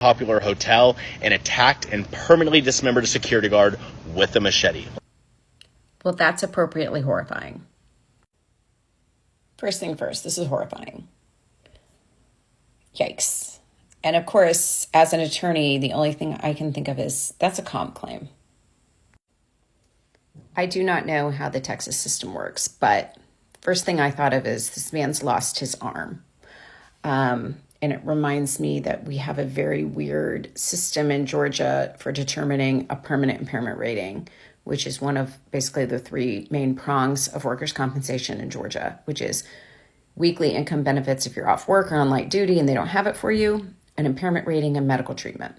popular hotel and attacked and permanently dismembered a security guard with a machete. Well, that's appropriately horrifying. First thing first, this is horrifying. Yikes. And of course, as an attorney, the only thing I can think of is that's a comp claim. I do not know how the Texas system works, but first thing I thought of is this man's lost his arm. And it reminds me that we have a very weird system in Georgia for determining a permanent impairment rating, which is one of basically the three main prongs of workers' compensation in Georgia, which is weekly income benefits if you're off work or on light duty and they don't have it for you, an impairment rating, and medical treatment.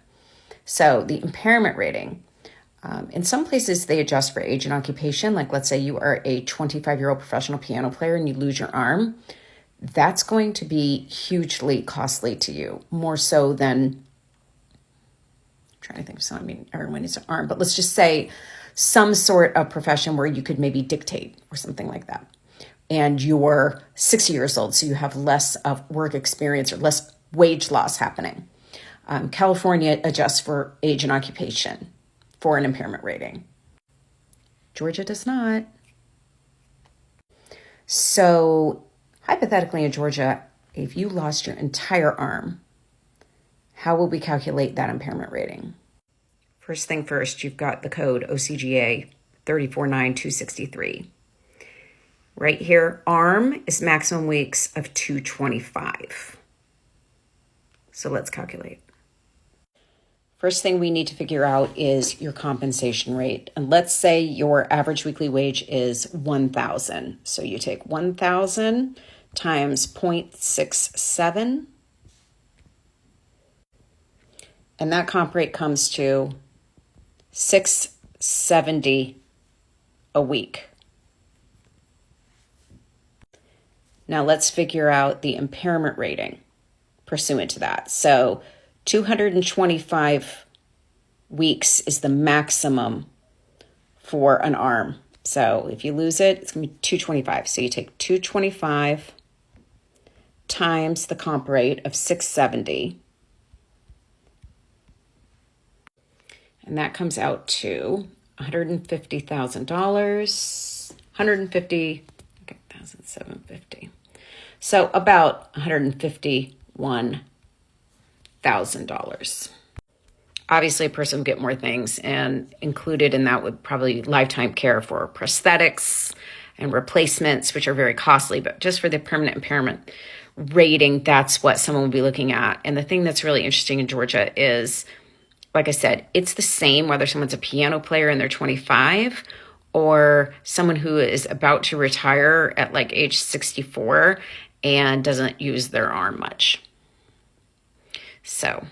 So the impairment rating, in some places they adjust for age and occupation. Like let's say you are a 25-year-old professional piano player and you lose your arm. That's going to be hugely costly to you, more so than, I'm trying to think of something, I mean, everyone needs an arm, but let's just say some sort of profession where you could maybe dictate or something like that. And you're 60 years old, so you have less of work experience or less wage loss happening. California adjusts for age and occupation for an impairment rating. Georgia does not. So hypothetically in Georgia, if you lost your entire arm, how will we calculate that impairment rating? First thing first, you've got the code OCGA 349263. Right here, arm is maximum weeks of 225. So let's calculate. First thing we need to figure out is your compensation rate. And let's say your average weekly wage is $1,000. So you take 1,000 times 0.67. And that comp rate comes to $670 a week. Now let's figure out the impairment rating pursuant to that. So 225 weeks is the maximum for an arm. So if you lose it, it's going to be 225. So you take 225 times the comp rate of 670. And that comes out to $150,000. 150,750. So about $151,000. Obviously, a person would get more things, and included in that would probably lifetime care for prosthetics and replacements, which are very costly. But just for the permanent impairment rating, that's what someone would be looking at. And the thing that's really interesting in Georgia is, like I said, it's the same whether someone's a piano player and they're 25 or someone who is about to retire at like age 64 and doesn't use their arm much. So